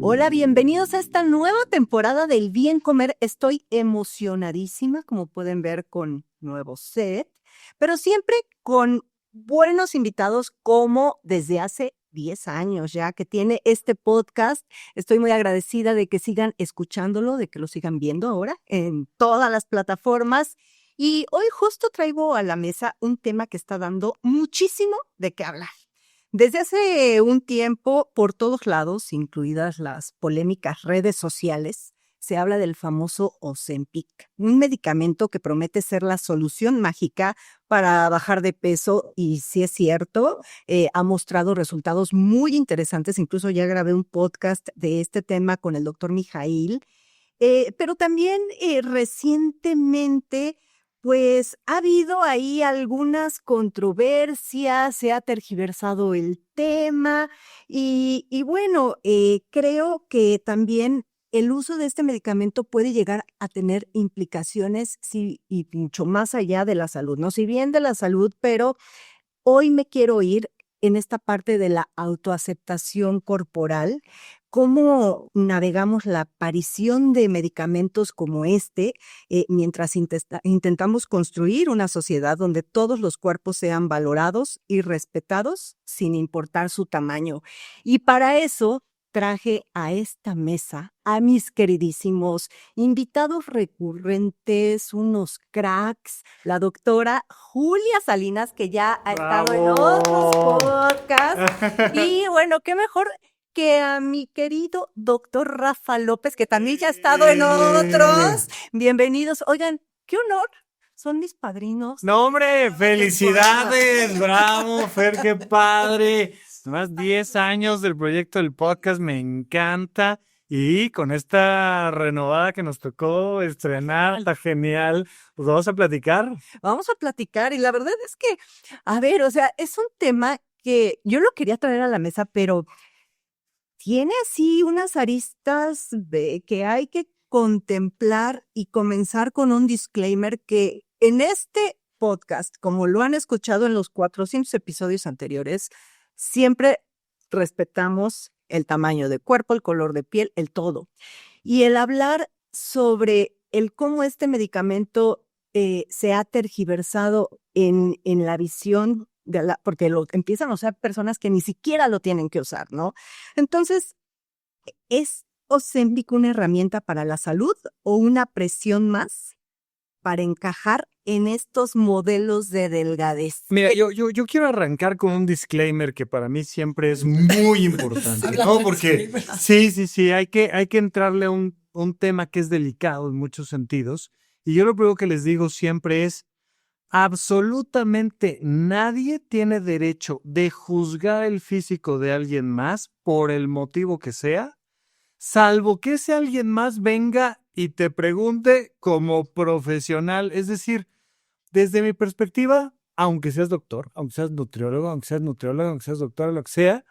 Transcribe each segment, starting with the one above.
Hola, bienvenidos a esta nueva temporada del Bien Comer. Estoy emocionadísima, como pueden ver, con nuevo set, pero siempre con buenos invitados como desde hace 10 años ya que tiene este podcast. Estoy muy agradecida de que sigan escuchándolo, de que lo sigan viendo ahora en todas las plataformas. Y hoy justo traigo a la mesa un tema que está dando muchísimo de qué hablar. Desde hace un tiempo, por todos lados, incluidas las polémicas redes sociales, se habla del famoso Ozempic, un medicamento que promete ser la solución mágica para bajar de peso y, si es cierto, ha mostrado resultados muy interesantes. Incluso ya grabé un podcast de este tema con el doctor Mijail. Pero también recientemente, pues ha habido ahí algunas controversias, se ha tergiversado el tema y bueno, creo que también el uso de este medicamento puede llegar a tener implicaciones, sí, y mucho más allá de la salud, ¿no? Si bien de la salud, pero hoy me quiero ir en esta parte de la autoaceptación corporal, cómo navegamos la aparición de medicamentos como este, mientras intentamos construir una sociedad donde todos los cuerpos sean valorados y respetados sin importar su tamaño. Y para eso traje a esta mesa a mis queridísimos invitados recurrentes, unos cracks, la doctora Julia Salinas, que ya ha estado en otros podcasts. Y bueno, qué mejor que a mi querido doctor Rafa López, que también ya ha estado en otros. Bienvenidos. Oigan, qué honor. Son mis padrinos. No, hombre, felicidades, bravo, Fer, qué padre. Más 10 años del proyecto del podcast, me encanta. Y con esta renovada que nos tocó estrenar, está genial. Pues vamos a platicar. Vamos a platicar y la verdad es que, a ver, o sea, es un tema que yo lo quería traer a la mesa, pero tiene así unas aristas que hay que contemplar y comenzar con un disclaimer que en este podcast, como lo han escuchado en los 400 episodios anteriores, siempre respetamos el tamaño de cuerpo, el color de piel, el todo. Y el hablar sobre el cómo este medicamento se ha tergiversado en la visión porque lo empiezan a usar personas que ni siquiera lo tienen que usar, ¿no? Entonces, ¿es Ozempic una herramienta para la salud o una presión más para encajar en estos modelos de delgadez? Mira, yo quiero arrancar con un disclaimer que para mí siempre es muy importante, ¿no? Porque sí, hay que entrarle a un tema que es delicado en muchos sentidos. Y yo lo primero que les digo siempre es: absolutamente nadie tiene derecho de juzgar el físico de alguien más por el motivo que sea, salvo que ese alguien más venga y te pregunte como profesional. Es decir, desde mi perspectiva, aunque seas doctor, aunque seas nutriólogo, aunque seas nutriólogo, aunque seas doctor, lo que sea,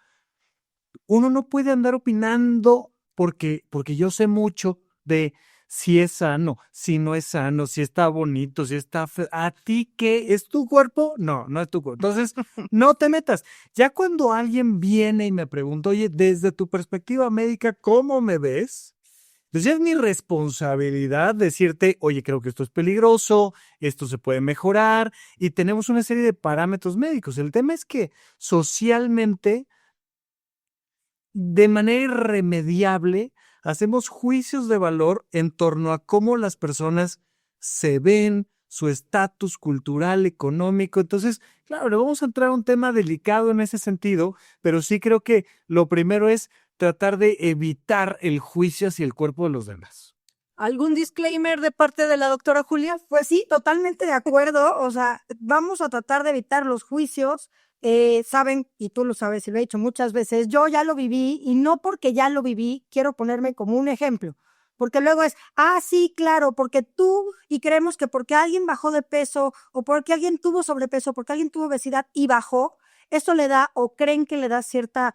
uno no puede andar opinando porque yo sé mucho de si es sano, si no es sano, si está bonito, si está feo. ¿A ti qué? ¿Es tu cuerpo? No, no es tu cuerpo. Entonces, no te metas. Ya cuando alguien viene y me pregunta, oye, desde tu perspectiva médica, ¿cómo me ves? Pues ya es mi responsabilidad decirte, oye, creo que esto es peligroso, esto se puede mejorar, y tenemos una serie de parámetros médicos. El tema es que socialmente, de manera irremediable, hacemos juicios de valor en torno a cómo las personas se ven, su estatus cultural, económico. Entonces, claro, le vamos a entrar a un tema delicado en ese sentido, pero sí creo que lo primero es tratar de evitar el juicio hacia el cuerpo de los demás. ¿Algún disclaimer de parte de la doctora Julia? Pues sí, totalmente de acuerdo. O sea, vamos a tratar de evitar los juicios. Saben, y tú lo sabes y lo he dicho muchas veces, yo ya lo viví y no porque ya lo viví, quiero ponerme como un ejemplo. Porque luego es, sí, claro, porque tú, y creemos que porque alguien bajó de peso o porque alguien tuvo sobrepeso, porque alguien tuvo obesidad y bajó, eso le da o creen que le da cierta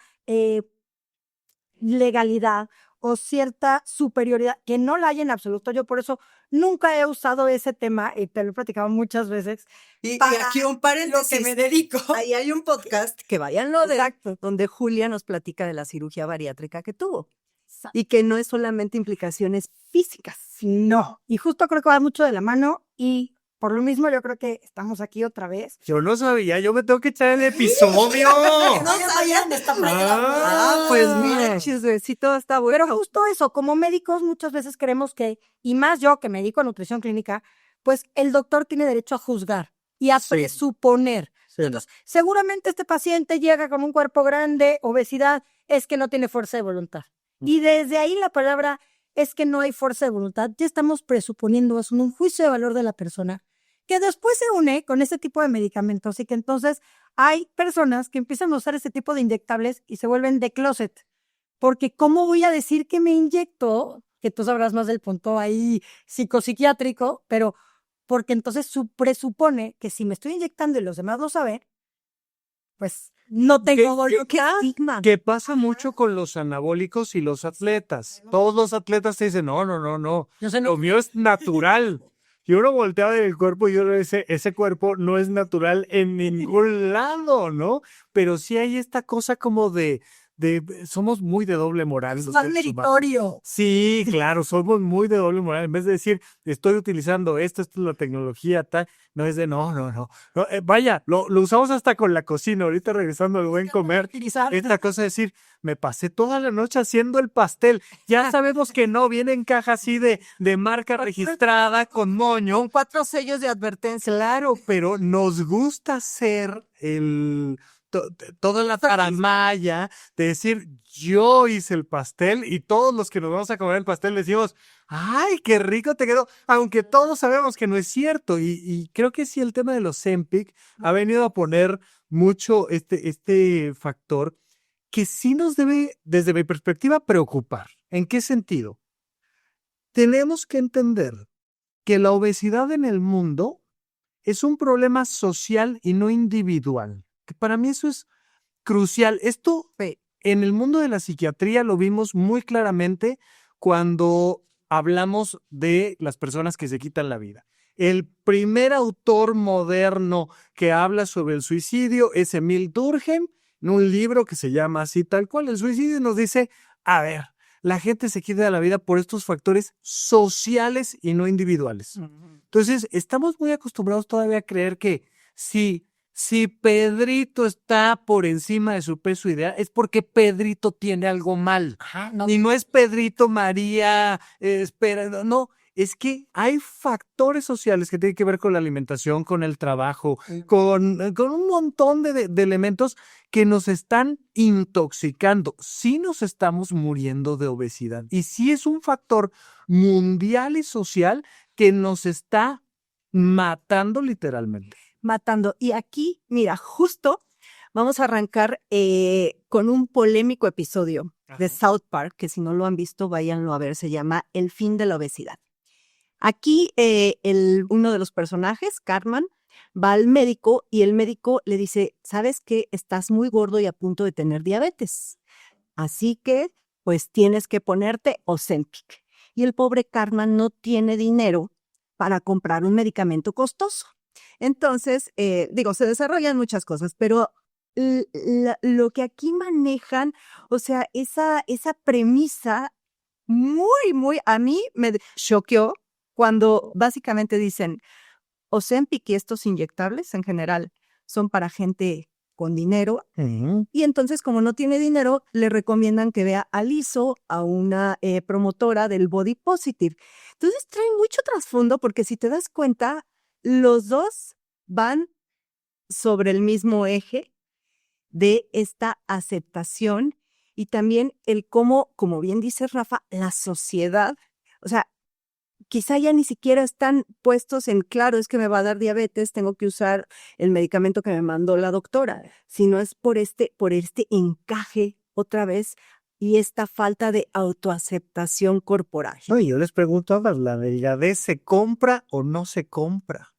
legalidad o cierta superioridad, que no la hay en absoluto. Yo por eso nunca he usado ese tema, y te lo he platicado muchas veces. Y para aquí un paréntesis. lo que me dedico. Ahí hay un podcast que vayanlo de Exacto. donde Julia nos platica de la cirugía bariátrica que tuvo. y que no es solamente implicaciones físicas. No. Y justo creo que va mucho de la mano y por lo mismo yo creo que estamos aquí otra vez. Yo no sabía, yo me tengo que echar el episodio. No sabían de esta Pues mira, sí, todo está bueno. Pero justo eso, como médicos muchas veces creemos que, y más yo que me dedico a nutrición clínica, pues el doctor tiene derecho a juzgar y a presuponer. Entonces, seguramente este paciente llega con un cuerpo grande, obesidad, es que no tiene fuerza de voluntad. Y desde ahí la palabra es que no hay fuerza de voluntad. Ya estamos presuponiendo, es un juicio de valor de la persona, que después se une con este tipo de medicamentos y que entonces hay personas que empiezan a usar este tipo de inyectables y se vuelven de closet. Porque ¿cómo voy a decir que me inyecto? Que tú sabrás más del punto ahí psicopsiquiátrico, pero porque entonces presupone que si me estoy inyectando y los demás lo saben, pues no tengo estigma. Que pasa mucho con los anabólicos y los atletas. Todos los atletas te dicen, no, Yo sé, lo mío es natural. Y uno voltea del cuerpo y uno dice, ese cuerpo no es natural en ningún lado, ¿no? Pero sí hay esta cosa como de somos muy de doble moral. es más meritorio. Sí, claro, somos muy de doble moral. En vez de decir, estoy utilizando esto es la tecnología, tal, no es de no. Vaya, lo usamos hasta con la cocina. Ahorita regresando al buen comer, esta cosa de decir, me pasé toda la noche haciendo el pastel. Ya sabemos que no, viene en caja así de marca registrada, con moño. Con 4 sellos de advertencia. Claro, pero nos gusta hacer toda la taramaya de decir, yo hice el pastel y todos los que nos vamos a comer el pastel decimos, ¡ay, qué rico te quedó! Aunque todos sabemos que no es cierto. Y creo que sí, el tema de los Ozempic ha venido a poner mucho este factor que sí nos debe, desde mi perspectiva, preocupar. ¿En qué sentido? Tenemos que entender que la obesidad en el mundo es un problema social y no individual. Que para mí eso es crucial. Esto en el mundo de la psiquiatría lo vimos muy claramente cuando hablamos de las personas que se quitan la vida. El primer autor moderno que habla sobre el suicidio es Emil Durkheim, en un libro que se llama así tal cual, el suicidio, y nos dice, a ver, la gente se quita la vida por estos factores sociales y no individuales. Entonces, estamos muy acostumbrados todavía a creer que si Pedrito está por encima de su peso ideal, es porque Pedrito tiene algo mal. Y no es Pedrito, María, no. Es que hay factores sociales que tienen que ver con la alimentación, con el trabajo, con un montón de elementos que nos están intoxicando. Sí nos estamos muriendo de obesidad. Y sí es un factor mundial y social que nos está matando literalmente. Matando. Y aquí, mira, justo vamos a arrancar con un polémico episodio de South Park, que si no lo han visto, váyanlo a ver, se llama El fin de la obesidad. Aquí uno de los personajes, Cartman, va al médico y el médico le dice, ¿sabes qué? Estás muy gordo y a punto de tener diabetes. Así que, pues tienes que ponerte Ozempic. Y el pobre Cartman no tiene dinero para comprar un medicamento costoso. Entonces, se desarrollan muchas cosas, pero lo que aquí manejan, o sea, esa premisa muy, a mí me choqueó cuando básicamente dicen, Ozempic y estos inyectables en general son para gente con dinero, y entonces como no tiene dinero, le recomiendan que vea a Lizzo, a una promotora del Body Positive. Entonces traen mucho trasfondo porque si te das cuenta, los dos van sobre el mismo eje de esta aceptación y también el cómo, como bien dice Rafa, la sociedad, o sea, quizá ya ni siquiera están puestos en, claro, es que me va a dar diabetes, tengo que usar el medicamento que me mandó la doctora, sino es por este encaje otra vez y esta falta de autoaceptación corporal. No, y yo les pregunto, ¿la delgadez se compra o no se compra?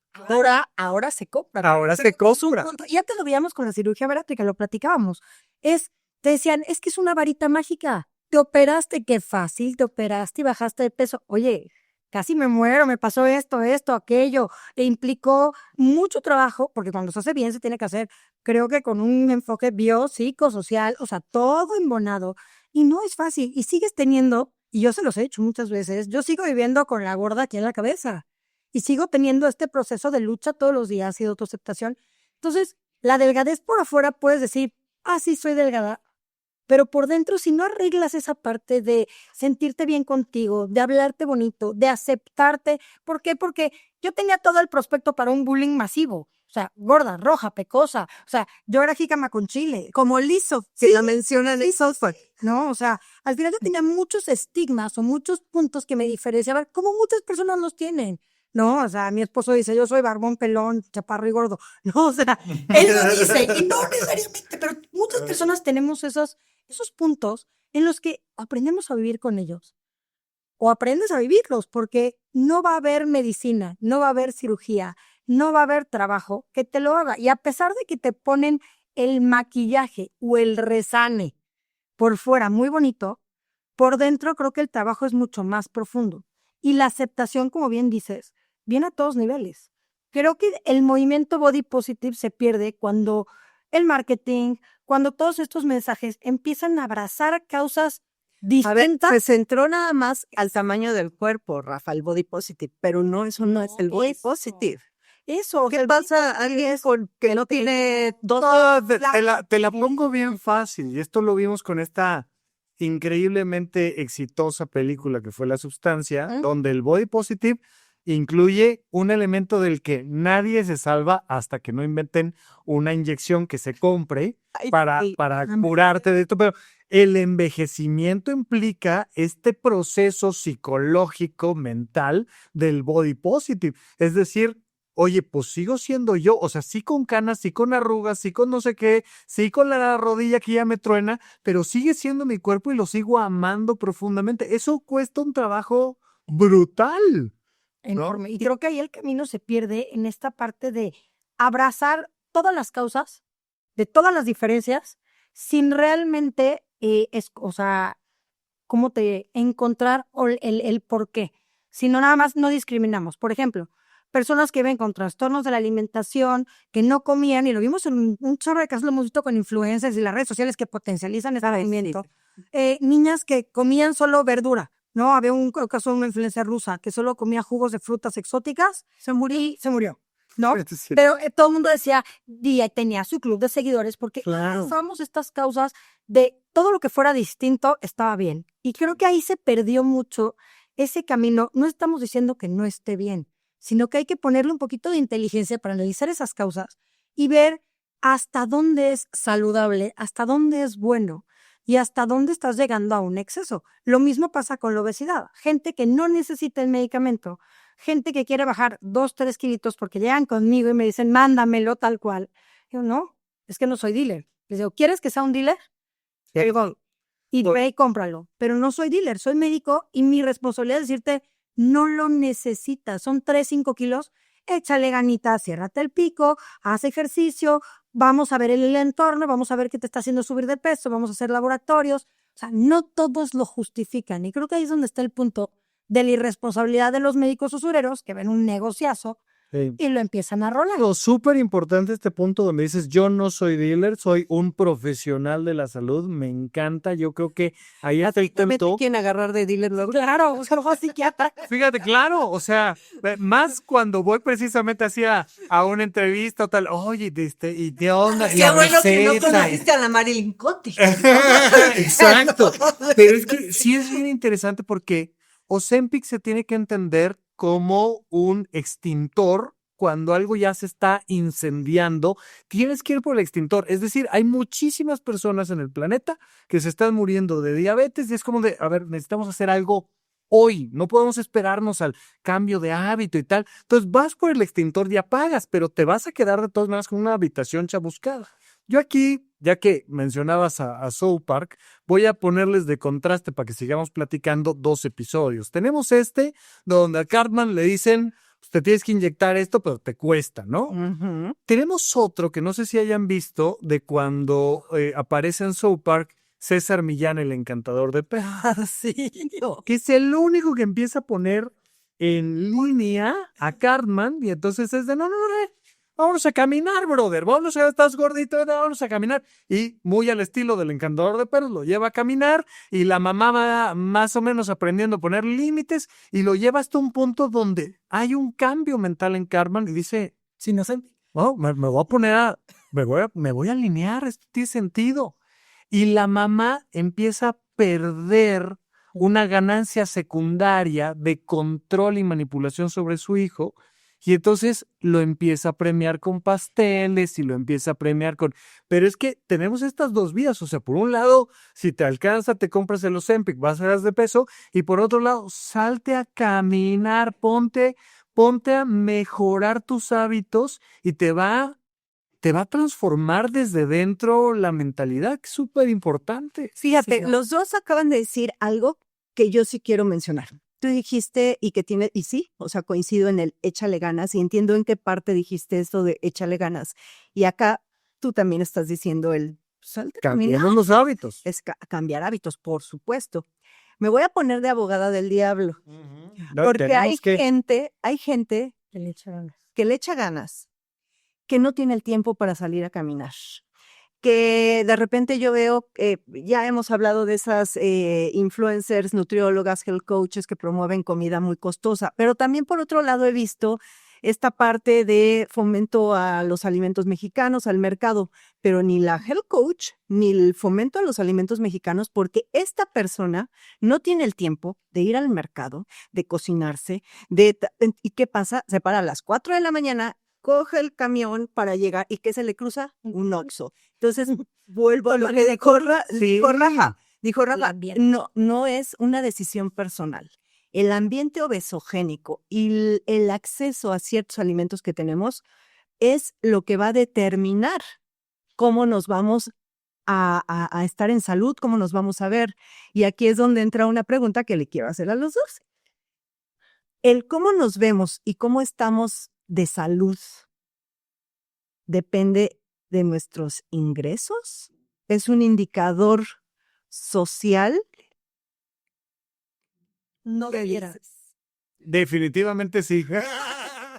Ahora se compra. Ahora se compra. Ya te lo veíamos con la cirugía bariátrica, lo platicábamos. Te decían, es que es una varita mágica. Te operaste, qué fácil, te operaste y bajaste de peso. Oye, casi me muero, me pasó esto, aquello. Te implicó mucho trabajo, porque cuando se hace bien se tiene que hacer, creo que con un enfoque biopsicosocial, o sea, todo embonado. Y no es fácil. Y sigues teniendo, y yo se los he hecho muchas veces, yo sigo viviendo con la gorda aquí en la cabeza. Y sigo teniendo este proceso de lucha todos los días y de autoaceptación. Entonces, la delgadez por afuera puedes decir, sí, soy delgada. Pero por dentro, si no arreglas esa parte de sentirte bien contigo, de hablarte bonito, de aceptarte. ¿Por qué? Porque yo tenía todo el prospecto para un bullying masivo. O sea, gorda, roja, pecosa. O sea, yo era jícama con chile. Como Lizzo, que la mencionan en South Park. No, o sea, al final yo tenía muchos estigmas o muchos puntos que me diferenciaban, como muchas personas los tienen. No, o sea, mi esposo dice, yo soy barbón, pelón, chaparro y gordo. No, o sea, él lo dice, y no necesariamente, pero muchas personas tenemos esos puntos en los que aprendemos a vivir con ellos. O aprendes a vivirlos, porque no va a haber medicina, no va a haber cirugía, no va a haber trabajo que te lo haga. Y a pesar de que te ponen el maquillaje o el resane por fuera muy bonito, por dentro creo que el trabajo es mucho más profundo. Y la aceptación, como bien dices, viene a todos niveles. Creo que el movimiento body positive se pierde cuando el marketing, cuando todos estos mensajes empiezan a abrazar causas A ver, distintas. se centró nada más al tamaño del cuerpo, Rafa, el body positive, pero no, eso no es el body eso. positive. Eso, ¿Qué pasa a alguien con que no tiene dos? Te la pongo bien fácil, y esto lo vimos con esta increíblemente exitosa película que fue La Sustancia, donde el body positive incluye un elemento del que nadie se salva hasta que no inventen una inyección que se compre para curarte de esto, pero el envejecimiento implica este proceso psicológico, mental del body positive, es decir, oye, pues sigo siendo yo, o sea, sí con canas, sí con arrugas, sí con no sé qué, sí con la rodilla que ya me truena, pero sigue siendo mi cuerpo y lo sigo amando profundamente. Eso cuesta un trabajo brutal. enorme. Y creo que ahí el camino se pierde en esta parte de abrazar todas las causas, de todas las diferencias, sin realmente, o sea, cómo te encontrar el por qué, sino nada más no discriminamos. Por ejemplo, personas que viven con trastornos de la alimentación, que no comían, y lo vimos en un chorro de casos, lo hemos visto con influencers y las redes sociales que potencializan ese movimiento. Niñas que comían solo verdura, ¿no? Había un caso de una influencer rusa que solo comía jugos de frutas exóticas, se murió, ¿no? Pero todo el mundo decía, tenía su club de seguidores porque usamos estas causas de todo lo que fuera distinto estaba bien. Y creo que ahí se perdió mucho ese camino. No estamos diciendo que no esté bien, sino que hay que ponerle un poquito de inteligencia para analizar esas causas y ver hasta dónde es saludable, hasta dónde es bueno y hasta dónde estás llegando a un exceso. Lo mismo pasa con la obesidad. Gente que no necesita el medicamento, gente que quiere bajar 2, 3 kilitos porque llegan conmigo y me dicen, mándamelo tal cual. Yo, no, es que no soy dealer. Les digo, ¿quieres que sea un dealer? Y ve y cómpralo. Pero no soy dealer, soy médico y mi responsabilidad es decirte, no lo necesitas. Son 3, 5 kilos. Échale ganitas, ciérrate el pico, haz ejercicio, vamos a ver el entorno, vamos a ver qué te está haciendo subir de peso, vamos a hacer laboratorios. O sea, no todos lo justifican. Y creo que ahí es donde está el punto de la irresponsabilidad de los médicos usureros que ven un negociazo y lo empiezan a rolar. Súper importante este punto donde dices, yo no soy dealer, soy un profesional de la salud, me encanta, yo creo que ahí está el punto. ¿Quién agarrar de dealer luego? Claro, o sea, no psiquiatra. Fíjate, claro, o sea, más cuando voy precisamente hacia a una entrevista o tal, oye, ¿y qué onda? Qué bueno que no conociste a la Marilyn Cotty. Exacto, pero es que sí es bien interesante porque Ozempic se tiene que entender como un extintor. Cuando algo ya se está incendiando, tienes que ir por el extintor. Es decir, hay muchísimas personas en el planeta que se están muriendo de diabetes y es como de, a ver, necesitamos hacer algo hoy. No podemos esperarnos al cambio de hábito y tal. Entonces vas por el extintor y apagas, pero te vas a quedar de todas maneras con una habitación chamuscada. Yo aquí, ya que mencionabas a South Park, voy a ponerles de contraste para que sigamos platicando 2 episodios. Tenemos donde a Cartman le dicen, te tienes que inyectar esto, pero te cuesta, ¿no? Tenemos otro que no sé si hayan visto de cuando aparece en South Park César Millán, el encantador de perros. Sí. Que es el único que empieza a poner en línea a Cartman y entonces es de, no, vámonos a caminar, brother, vámonos a, estás gordito, vámonos a caminar. Y muy al estilo del encantador de perros, lo lleva a caminar y la mamá va más o menos aprendiendo a poner límites y lo lleva hasta un punto donde hay un cambio mental en Cartman y dice, Sí, no sé. oh, me voy a poner me voy a alinear, esto tiene sentido. Y la mamá empieza a perder una ganancia secundaria de control y manipulación sobre su hijo, y entonces lo empieza a premiar con pasteles y lo empieza a premiar con... Pero es que tenemos estas dos vías, o sea, por un lado, si te alcanza, te compras el Ozempic, bajas de peso, y por otro lado, salte a caminar, ponte a mejorar tus hábitos y te va a transformar desde dentro la mentalidad, que es súper importante. Fíjate, Sí, ¿no? los dos acaban de decir algo que yo sí quiero mencionar. Tú dijiste y que tiene, y sí, o sea, coincido en el échale ganas y entiendo en qué parte dijiste esto de échale ganas. Y acá tú también estás diciendo el salte a caminar. Cambiemos los hábitos. Es cambiar hábitos, por supuesto. Me voy a poner de abogada del diablo, porque hay gente Que le echaron. que le echa ganas, que no tiene el tiempo para salir a caminar, que de repente yo veo, ya hemos hablado de esas influencers, nutriólogas, health coaches que promueven comida muy costosa, pero también por otro lado he visto esta parte de fomento a los alimentos mexicanos, al mercado, pero ni la health coach ni el fomento a los alimentos mexicanos, porque esta persona no tiene el tiempo de ir al mercado, de cocinarse, ¿y qué pasa? Se para a las 4 de la mañana, coge el camión para llegar, ¿y qué se le cruza? Un Oxxo. Entonces, vuelvo a lo que dijo Rafa. Dijo Rafa, no es una decisión personal. El ambiente obesogénico y el acceso a ciertos alimentos que tenemos es lo que va a determinar cómo nos vamos a estar en salud, cómo nos vamos a ver. Y aquí es donde entra una pregunta que le quiero hacer a los dos. El cómo nos vemos y cómo estamos de salud depende de nuestros ingresos. ¿Es un indicador social? No debiera. Definitivamente sí.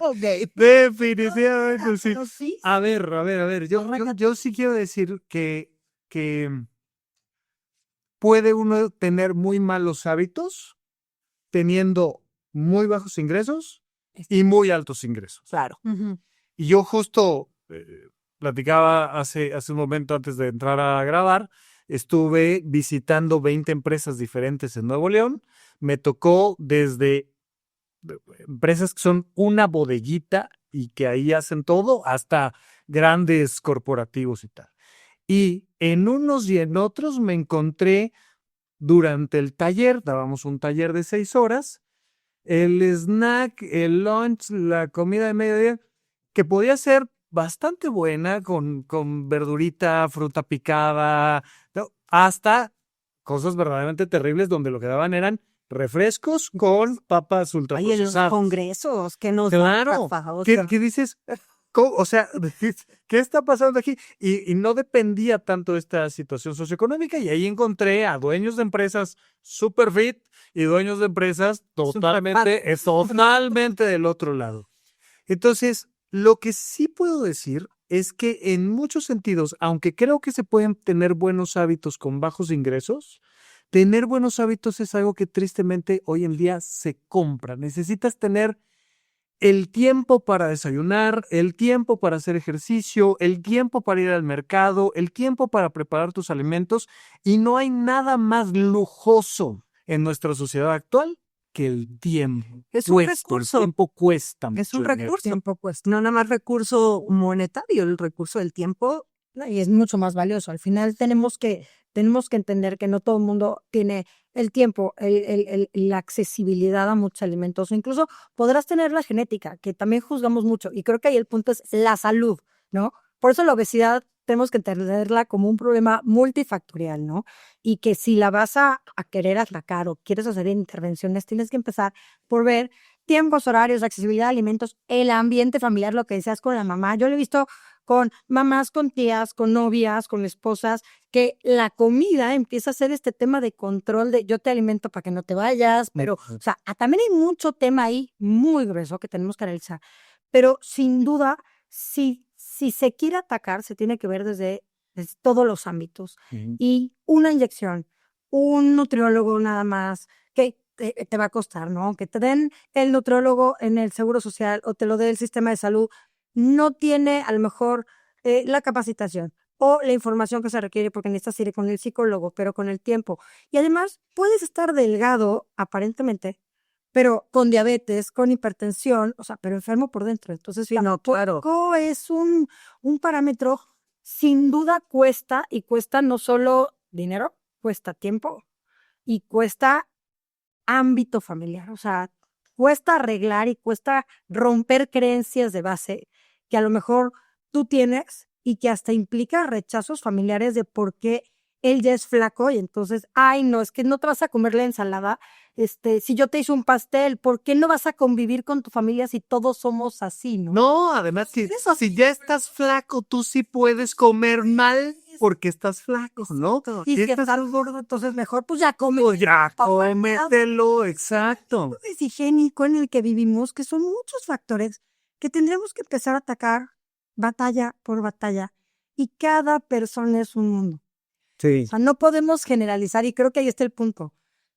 Ok. Definitivamente sí. No, sí. A ver. Yo sí quiero decir que puede uno tener muy malos hábitos teniendo muy bajos ingresos y muy altos ingresos. Claro. Y yo justo platicaba hace un momento antes de entrar a grabar, estuve visitando 20 empresas diferentes en Nuevo León. Me tocó desde empresas que son una bodeguita y que ahí hacen todo, hasta grandes corporativos y tal. Y en unos y en otros me encontré durante el taller, dábamos un taller de 6 horas, el snack, el lunch, la comida de mediodía, que podía ser bastante buena con verdurita, fruta picada, hasta cosas verdaderamente terribles donde lo que daban eran refrescos con papas Oye, los ultraprocesadas. congresos que nos Claro, Rafa, o ¿qué sea, dices? O sea, ¿qué está pasando aquí? Y no dependía tanto de esta situación socioeconómica, y ahí encontré a dueños de empresas super fit y dueños de empresas totalmente del otro lado. Entonces, lo que sí puedo decir es que en muchos sentidos, aunque creo que se pueden tener buenos hábitos con bajos ingresos, tener buenos hábitos es algo que tristemente hoy en día se compra. Necesitas tener el tiempo para desayunar, el tiempo para hacer ejercicio, el tiempo para ir al mercado, el tiempo para preparar tus alimentos, y no hay nada más lujoso en nuestra sociedad actual que el tiempo. Es un recurso. El tiempo cuesta. Es un mucho dinero. recurso. No nada más recurso monetario, el recurso del tiempo. Y es mucho más valioso. Al final tenemos que entender que no todo el mundo tiene el tiempo, la accesibilidad a muchos alimentos, o incluso podrás tener la genética, que también juzgamos mucho, y creo que ahí el punto es la salud, ¿no? Por eso la obesidad tenemos que entenderla como un problema multifactorial, ¿no? Y que si la vas a querer atacar o quieres hacer intervenciones, tienes que empezar por ver tiempos, horarios, accesibilidad a alimentos, el ambiente familiar, lo que decías con la mamá. Yo lo he visto con mamás, con tías, con novias, con esposas, que la comida empieza a ser este tema de control de yo te alimento para que no te vayas, pero, o sea, también hay mucho tema ahí muy grueso que tenemos que analizar. Pero sin duda, si se quiere atacar, se tiene que ver desde todos los ámbitos. Ujú. Y una inyección, un nutriólogo nada más, que te va a costar, ¿no? Que te den el nutriólogo en el Seguro Social o te lo dé el sistema de salud, no tiene a lo mejor la capacitación o la información que se requiere porque necesitas ir con el psicólogo, pero con el tiempo. Y además puedes estar delgado, aparentemente, pero con diabetes, con hipertensión, o sea, pero enfermo por dentro. Entonces, No, claro. tampoco es un parámetro, sin duda cuesta, y cuesta no solo dinero, cuesta tiempo y cuesta ámbito familiar. O sea, cuesta arreglar y cuesta romper creencias de base que a lo mejor tú tienes y que hasta implica rechazos familiares de por qué él ya es flaco y entonces, ay, no, es que no te vas a comer la ensalada. Si yo te hice un pastel, ¿por qué no vas a convivir con tu familia si todos somos así, no? No, además, si ya estás flaco, tú sí puedes comer mal porque estás flaco, ¿no? Y si estás estás gordo, entonces mejor, pues ya come. pues ya, cómetelo, exacto. Es higiénico en el que vivimos, que son muchos factores que tendremos que empezar a atacar batalla por batalla. Y cada persona es un mundo. Sí. O sea, no podemos generalizar y creo que ahí está el punto.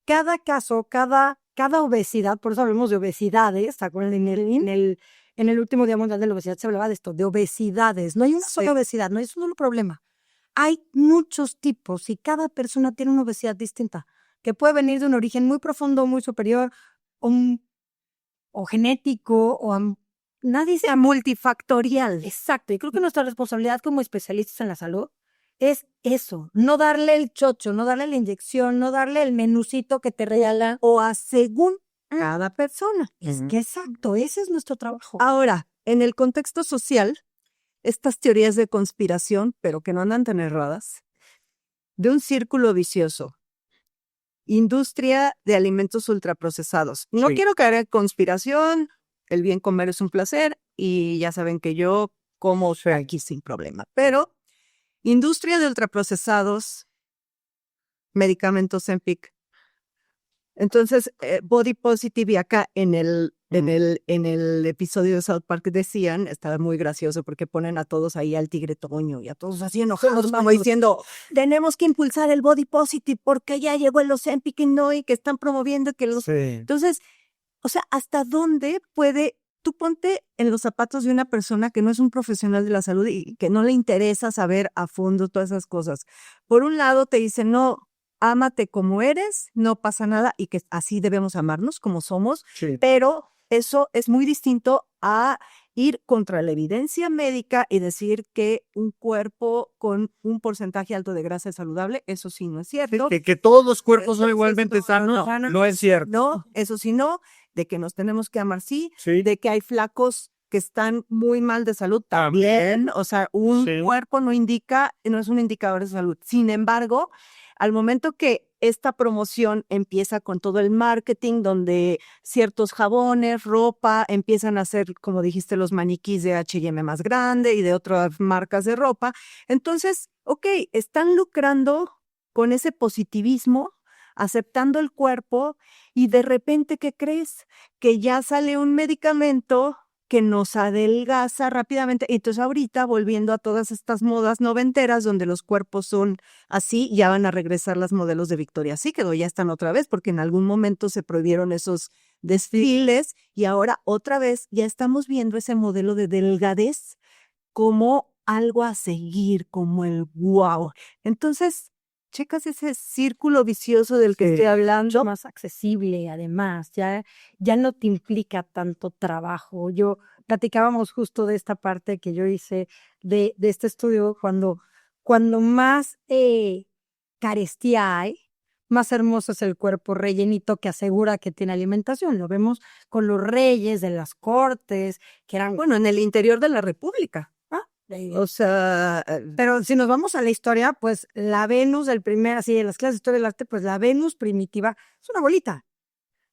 Cada caso, cada obesidad, por eso hablamos de obesidades, ¿te acuerdas? En el último Día Mundial de la Obesidad se hablaba de esto, de obesidades. No hay una sola obesidad, no es un solo problema. Hay muchos tipos y cada persona tiene una obesidad distinta, que puede venir de un origen muy profundo, muy superior, o genético, nadie Sea multifactorial. Exacto, y creo que nuestra responsabilidad como especialistas en la salud es eso, no darle el chocho, no darle la inyección, no darle el menucito que te regala O a según cada persona. Es que exacto, ese es nuestro trabajo. Ahora, en el contexto social, estas teorías de conspiración, pero que no andan tan erradas, de un círculo vicioso. Industria de alimentos ultraprocesados. No Sí. quiero caer en conspiración, el bien comer es un placer y ya saben que yo como aquí sin problema, pero industria de ultraprocesados, medicamentos Ozempic. Entonces, Body Positive y acá en el episodio de South Park decían, estaba muy gracioso porque ponen a todos ahí al tigre Toño y a todos así enojados como diciendo, tenemos que impulsar el Body Positive porque ya llegó el Ozempic y que están promoviendo que los... Sí. Entonces, o sea, ¿hasta dónde puede... Tú ponte en los zapatos de una persona que no es un profesional de la salud y que no le interesa saber a fondo todas esas cosas. Por un lado te dicen, no, ámate como eres, no pasa nada y que así debemos amarnos como somos, Sí. pero eso es muy distinto a ir contra la evidencia médica y decir que un cuerpo con un porcentaje alto de grasa es saludable, eso sí no es cierto. Que todos los cuerpos son Entonces, igualmente no, sanos, no, no es cierto. No, eso sí no, de que nos tenemos que amar sí, Sí. de que hay flacos que están muy mal de salud también, o sea, un Sí. cuerpo no es un indicador de salud. Sin embargo, al momento que esta promoción empieza con todo el marketing, donde ciertos jabones, ropa, empiezan a hacer, como dijiste, los maniquís de H&M más grande y de otras marcas de ropa, entonces, ok, están lucrando con ese positivismo, aceptando el cuerpo y de repente, ¿qué crees? Que ya sale un medicamento que nos adelgaza rápidamente. Entonces ahorita, volviendo a todas estas modas noventeras donde los cuerpos son así, ya van a regresar las modelos de Victoria's Secret, ya están otra vez, porque en algún momento se prohibieron esos desfiles y ahora otra vez ya estamos viendo ese modelo de delgadez como algo a seguir, como el wow. Entonces, checas ese círculo vicioso del que estoy hablando. Más accesible, además, ya no te implica tanto trabajo. Platicábamos justo de esta parte que yo hice de este estudio, cuando más carestía hay, más hermoso es el cuerpo rellenito que asegura que tiene alimentación. Lo vemos con los reyes de las cortes, que eran... Bueno, en el interior de la República. O sea, pero si nos vamos a la historia, pues la Venus así en las clases de historia del arte, pues la Venus primitiva es una bolita.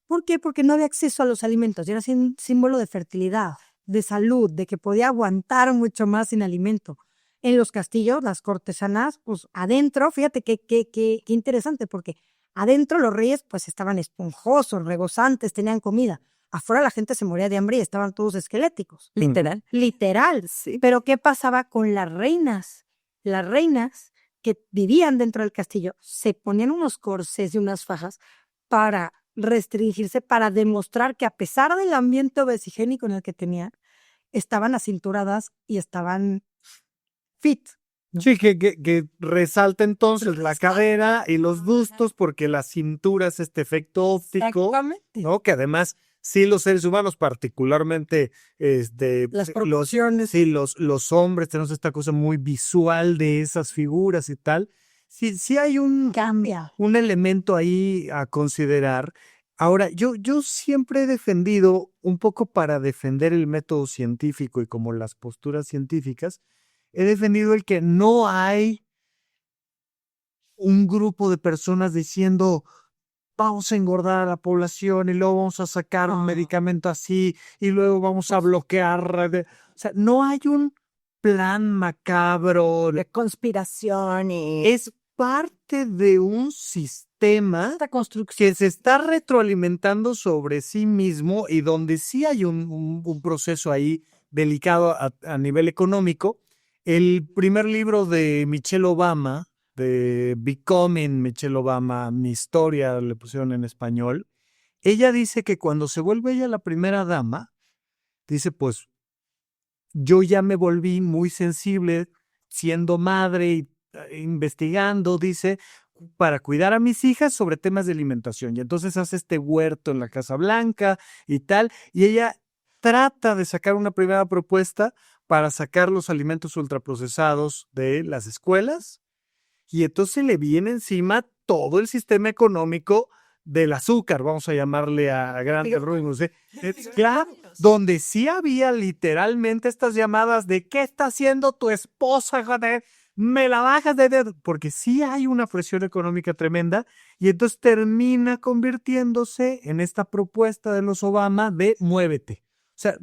¿Por qué? Porque no había acceso a los alimentos y era símbolo de fertilidad, de salud, de que podía aguantar mucho más sin alimento. En los castillos, las cortesanas, pues adentro, fíjate qué interesante, porque adentro los reyes pues estaban esponjosos, rebosantes, tenían comida. afuera la gente se moría de hambre y estaban todos esqueléticos. Literal. Literal. Sí. Pero ¿qué pasaba con las reinas? Las reinas que vivían dentro del castillo se ponían unos corsés y unas fajas para restringirse, para demostrar que a pesar del ambiente obesigénico en el que tenían, estaban acinturadas y estaban fit. Sí, que resalta entonces la cadera y los bustos porque la cintura es este efecto óptico, Exactamente. ¿no? Que además, sí, los seres humanos, particularmente Las proporciones. los hombres, tenemos esta cosa muy visual de esas figuras y tal. Sí hay Cambia. un elemento ahí a considerar. Ahora, yo siempre he defendido, un poco para defender el método científico y como las posturas científicas, he defendido el que no hay un grupo de personas diciendo vamos a engordar a la población y luego vamos a sacar un medicamento así y luego vamos a bloquear. O sea, no hay un plan macabro. De conspiración y... Es parte de un sistema Esta construcción. que se está retroalimentando sobre sí mismo y donde sí hay un proceso ahí delicado a nivel económico. El primer libro de Michelle Obama, de Becoming Michelle Obama, Mi historia, le pusieron en español, ella dice que cuando se vuelve ella la primera dama, dice, pues, yo ya me volví muy sensible siendo madre y investigando, dice, para cuidar a mis hijas sobre temas de alimentación. Y entonces hace este huerto en la Casa Blanca y tal, y ella trata de sacar una primera propuesta para sacar los alimentos ultraprocesados de las escuelas, y entonces le viene encima todo el sistema económico del azúcar, vamos a llamarle a grandes rasgos, claro, donde sí había literalmente estas llamadas de ¿qué está haciendo tu esposa, joder? Me la bajas porque sí hay una presión económica tremenda, y entonces termina convirtiéndose en esta propuesta de los Obama de muévete. O sea,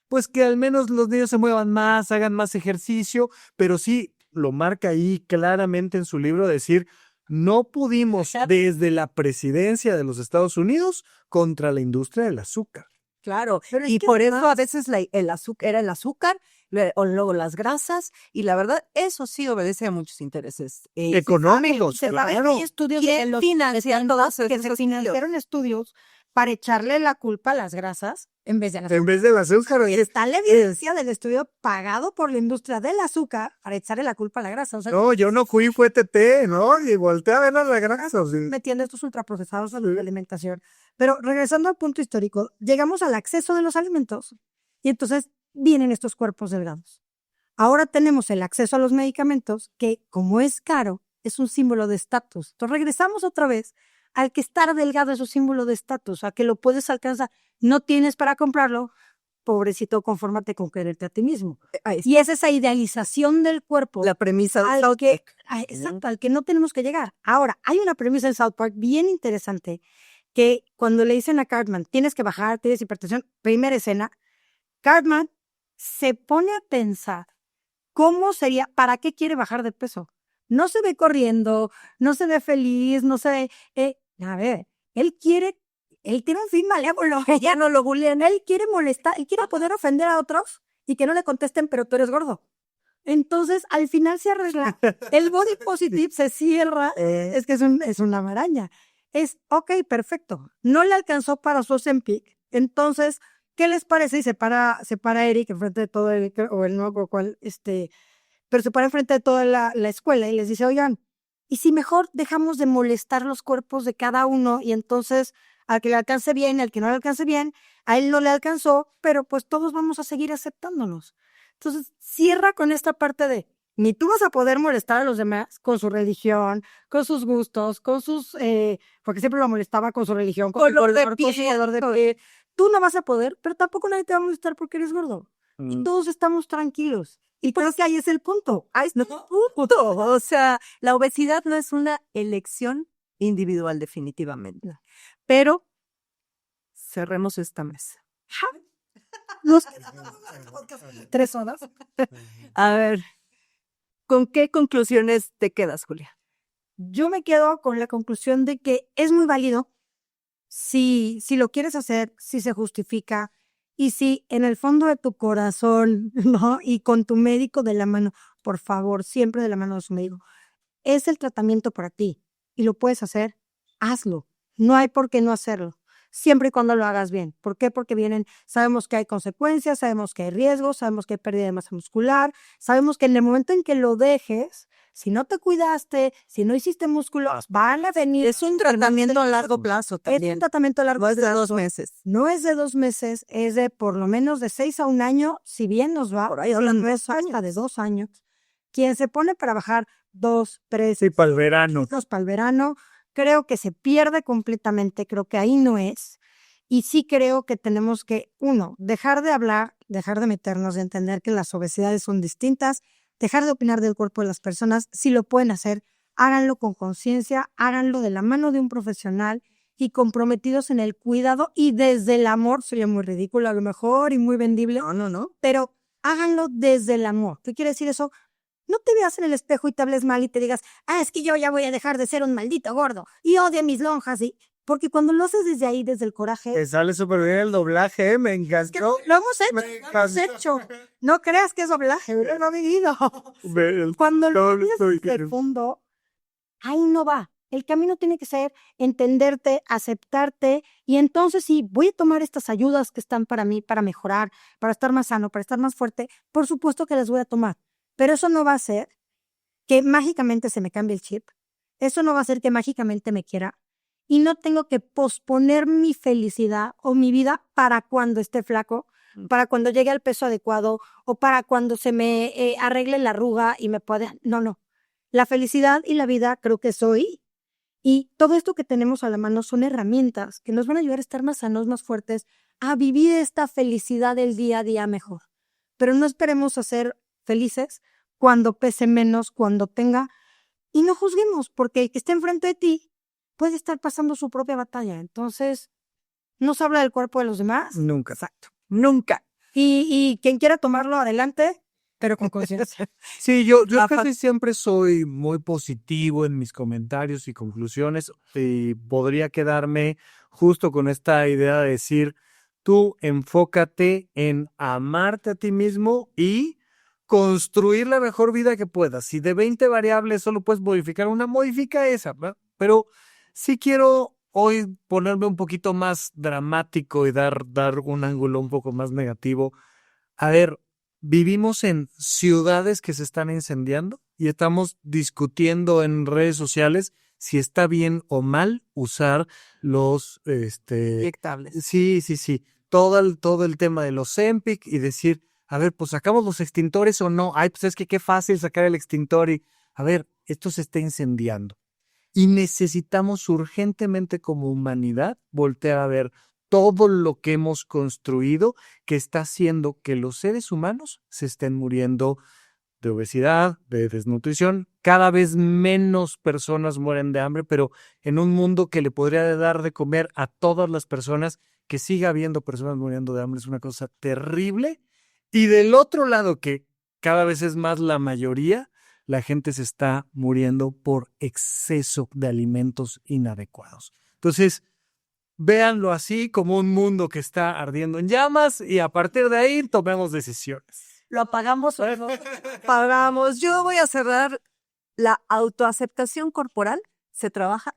pues que al menos los niños se muevan más, hagan más ejercicio, pero sí lo marca ahí claramente en su libro, decir, no pudimos desde la presidencia de los Estados Unidos contra la industria del azúcar. Claro, Pero es y que por eso a además- veces el azúcar era el azúcar, o luego las grasas, y la verdad, eso sí obedece a muchos intereses Económicos, Se sabe que claro. hay estudios ¿Quién en los financia todos que esos se financiaron estudios para echarle la culpa a las grasas en vez de a las En vez del azúcar. Y está la evidencia del estudio pagado por la industria del azúcar para echarle la culpa a la grasa. O sea, No, yo no fui, fue TT, ¿no? Y volteé a ver a la grasa. O sea, metiendo estos ultraprocesados a la alimentación. Pero regresando al punto histórico, llegamos al acceso de los alimentos y entonces vienen estos cuerpos delgados. Ahora tenemos el acceso a los medicamentos que, como es caro, es un símbolo de estatus. Entonces regresamos otra vez al que estar delgado es un símbolo de estatus, a que lo puedes alcanzar. No tienes para comprarlo, pobrecito, confórmate con quererte a ti mismo. Y es esa idealización del cuerpo. La premisa de al South que, Park. exacto, al que no tenemos que llegar. Ahora, hay una premisa en South Park bien interesante que cuando le dicen a Cartman, tienes que bajar, tienes hipertensión, primera escena, Cartman se pone a pensar cómo sería, para qué quiere bajar de peso. No se ve corriendo, no se ve feliz, no se ve, a ver, él tiene un fin malévolo, ya no lo bullean, él quiere molestar, él quiere poder ofender a otros y que no le contesten, pero tú eres gordo. Entonces, al final se arregla, el body positive se cierra, es que es una maraña. Es, ok, perfecto, no le alcanzó para su Ozempic, entonces, ¿qué les parece? Y se para Eric enfrente de todo o el nuevo cual, pero se para enfrente de toda la escuela y les dice, oigan, ¿y si mejor dejamos de molestar los cuerpos de cada uno y entonces al que le alcance bien, al que no le alcance bien, a él no le alcanzó, pero pues todos vamos a seguir aceptándonos? Entonces, cierra con esta parte de, ni tú vas a poder molestar a los demás con su religión, con sus gustos, con sus, porque siempre lo molestaba con su religión, con su color, con su color de piel. Tú no vas a poder, pero tampoco nadie te va a molestar porque eres gordo. Y todos estamos tranquilos. Y creo que ahí es el punto. Ahí está el punto. O sea, la obesidad no es una elección individual, definitivamente. Pero cerremos esta mesa. Nos quedamos 3 horas. A ver, ¿con qué conclusiones te quedas, Julia? Yo me quedo con la conclusión de que es muy válido si lo quieres hacer, si se justifica y si en el fondo de tu corazón, ¿no? Y con tu médico de la mano, por favor, siempre de la mano de su médico, es el tratamiento para ti y lo puedes hacer, hazlo. No hay por qué no hacerlo, siempre y cuando lo hagas bien. ¿Por qué? Porque sabemos que hay consecuencias, sabemos que hay riesgos, sabemos que hay pérdida de masa muscular, sabemos que en el momento en que lo dejes, si no te cuidaste, si no hiciste músculos, van a venir. Es un tratamiento a largo plazo Es también. un tratamiento a largo No es de plazo. 2 meses. No es de 2 meses, es de por lo menos de 6 a 1 año, si bien nos va, Por ahí hablan no es hasta de 2 años. Quien se pone para bajar 2, 3 Sí, para el verano. kilos para el verano, creo que se pierde completamente, creo que ahí no es. Y sí creo que tenemos que, dejar de hablar, dejar de meternos, de entender que las obesidades son distintas, dejar de opinar del cuerpo de las personas. Si lo pueden hacer, háganlo con conciencia, háganlo de la mano de un profesional y comprometidos en el cuidado y desde el amor. Sería muy ridículo a lo mejor y muy vendible. No. Pero háganlo desde el amor. ¿Qué quiere decir eso? No te veas en el espejo y te hables mal y te digas, es que yo ya voy a dejar de ser un maldito gordo y odio mis lonjas. Porque cuando lo haces desde ahí, desde el coraje, Te sale súper bien el doblaje, me encantó. lo hemos hecho, Me lo hemos encantó. hecho. No creas que es doblaje, no mi vida. Cuando lo Todo haces estoy desde el fondo, ahí no va. El camino tiene que ser entenderte, aceptarte y entonces sí, voy a tomar estas ayudas que están para mí, para mejorar, para estar más sano, para estar más fuerte. Por supuesto que las voy a tomar, pero eso no va a hacer que mágicamente se me cambie el chip. Eso no va a hacer que mágicamente me quiera. Y no tengo que posponer mi felicidad o mi vida para cuando esté flaco, para cuando llegue al peso adecuado o para cuando se me arregle la arruga y me pueda... No. La felicidad y la vida creo que es hoy. Y todo esto que tenemos a la mano son herramientas que nos van a ayudar a estar más sanos, más fuertes, a vivir esta felicidad del día a día mejor. Pero no esperemos a ser felices cuando pese menos, cuando tenga... Y no juzguemos, porque el que esté enfrente de ti puede estar pasando su propia batalla. Entonces, no se habla del cuerpo de los demás. Nunca. Exacto. Nunca. Y quien quiera tomarlo adelante, pero con conciencia. Sí, yo Rafa. casi siempre soy muy positivo en mis comentarios y conclusiones y podría quedarme justo con esta idea de decir, tú enfócate en amarte a ti mismo y construir la mejor vida que puedas. Si de 20 variables solo puedes modificar una, modifica esa, ¿verdad? Pero sí quiero hoy ponerme un poquito más dramático y dar un ángulo un poco más negativo. A ver, vivimos en ciudades que se están incendiando y estamos discutiendo en redes sociales si está bien o mal usar los Inyectables. Sí. Todo el tema de los Ozempic y decir, a ver, pues sacamos los extintores o no. Ay, pues es que qué fácil sacar el extintor y, a ver, esto se está incendiando. Y necesitamos urgentemente como humanidad voltear a ver todo lo que hemos construido que está haciendo que los seres humanos se estén muriendo de obesidad, de desnutrición. Cada vez menos personas mueren de hambre, pero en un mundo que le podría dar de comer a todas las personas, que siga habiendo personas muriendo de hambre es una cosa terrible. Y del otro lado, que cada vez es más la mayoría, la gente se está muriendo por exceso de alimentos inadecuados. Entonces, véanlo así como un mundo que está ardiendo en llamas y a partir de ahí tomemos decisiones. ¿Lo apagamos o no? Apagamos. Yo voy a cerrar. La autoaceptación corporal se trabaja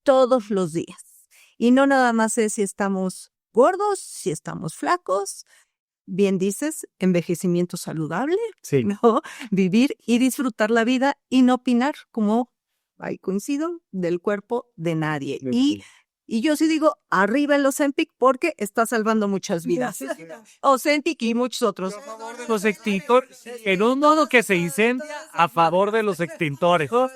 todos los días. Y no nada más es si estamos gordos, si estamos flacos. Bien dices, envejecimiento saludable, Sí. ¿no? Vivir y disfrutar la vida y no opinar, como ahí coincido, del cuerpo de nadie. Y yo sí digo, arriba el Ozempic porque está salvando muchas vidas. Ozempic y muchos otros. Los extintores, en un modo que se incendia a favor de los extintores. Pues.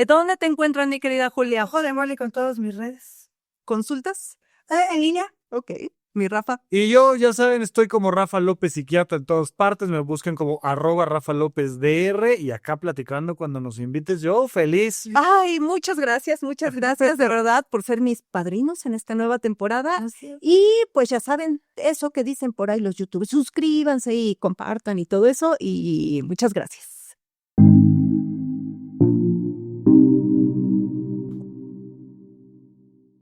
¿Dónde te encuentran, mi querida Julia? Joder, mole con todas mis redes. ¿Consultas? En línea. Ok. Mi Rafa. Y yo, ya saben, estoy como Rafa López Psiquiatra en todas partes. Me buscan como @RafaLópezDR y acá platicando cuando nos invites. Yo feliz. Ay, muchas gracias de verdad por ser mis padrinos en esta nueva temporada. Y pues ya saben, eso que dicen por ahí los youtubers, suscríbanse y compartan y todo eso. Y muchas gracias.